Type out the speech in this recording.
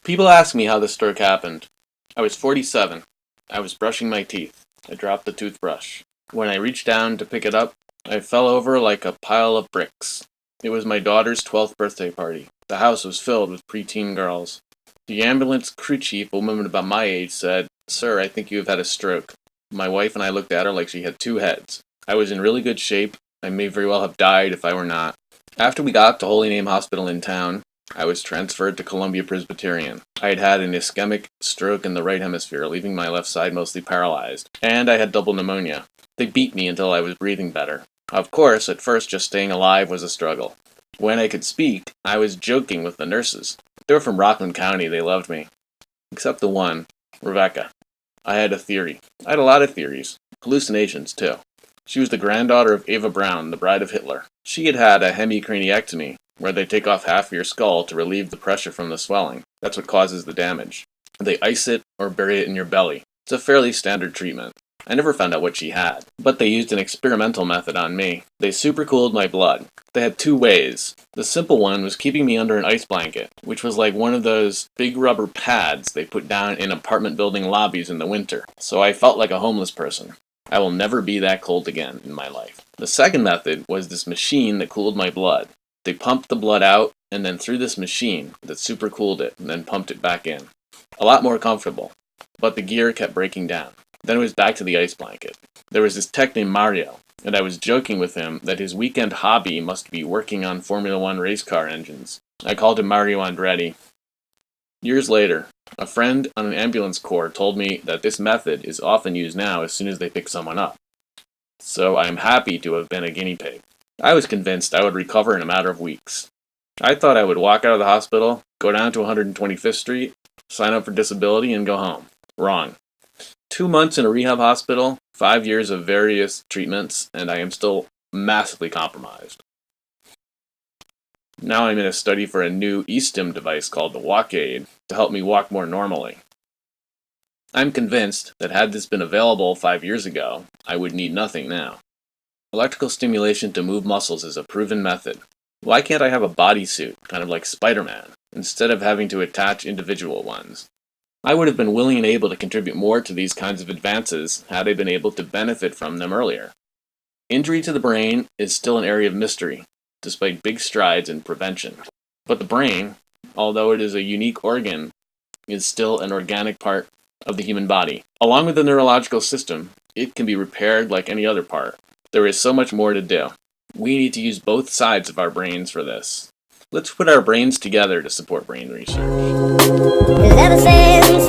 People ask me how the stroke happened. I was 47. I was brushing my teeth. I dropped the toothbrush. When I reached down to pick it up, I fell over like a pile of bricks. It was my daughter's 12th birthday party. The house was filled with preteen girls. The ambulance crew chief, a woman about my age, said, "Sir, I think you have had a stroke." My wife and I looked at her like she had two heads. I was in really good shape. I may very well have died if I were not. After we got to Holy Name Hospital in town, I was transferred to Columbia Presbyterian. I had had an ischemic stroke in the right hemisphere, leaving my left side mostly paralyzed, and I had double pneumonia. They beat me until I was breathing better. Of course, at first just staying alive was a struggle. When I could speak, I was joking with the nurses. They were from Rockland County, they loved me. Except the one, Rebecca. I had a theory. I had a lot of theories. Hallucinations, too. She was the granddaughter of Eva Braun, the bride of Hitler. She had had a hemicraniectomy, where they take off half of your skull to relieve the pressure from the swelling. That's what causes the damage. They ice it or bury it in your belly. It's a fairly standard treatment. I never found out what she had, but they used an experimental method on me. They supercooled my blood. They had two ways. The simple one was keeping me under an ice blanket, which was like one of those big rubber pads they put down in apartment building lobbies in the winter. So I felt like a homeless person. I will never be that cold again in my life. The second method was this machine that cooled my blood. They pumped the blood out, and then through this machine that supercooled it, and then pumped it back in. A lot more comfortable, but the gear kept breaking down. Then it was back to the ice blanket. There was this tech named Mario, and I was joking with him that his weekend hobby must be working on Formula One race car engines. I called him Mario Andretti. Years later, a friend on an ambulance corps told me that this method is often used now as soon as they pick someone up. So I am happy to have been a guinea pig. I was convinced I would recover in a matter of weeks. I thought I would walk out of the hospital, go down to 125th Street, sign up for disability, and go home. Wrong. 2 months in a rehab hospital, 5 years of various treatments, and I am still massively compromised. Now I'm in a study for a new eStim device called the Walk Aid to help me walk more normally. I'm convinced that had this been available 5 years ago, I would need nothing now. Electrical stimulation to move muscles is a proven method. Why can't I have a bodysuit, kind of like Spider-Man, instead of having to attach individual ones? I would have been willing and able to contribute more to these kinds of advances had I been able to benefit from them earlier. Injury to the brain is still an area of mystery, despite big strides in prevention. But the brain, although it is a unique organ, is still an organic part of the human body. Along with the neurological system, it can be repaired like any other part. There is so much more to do. We need to use both sides of our brains for this. Let's put our brains together to support brain research. 'Cause ever since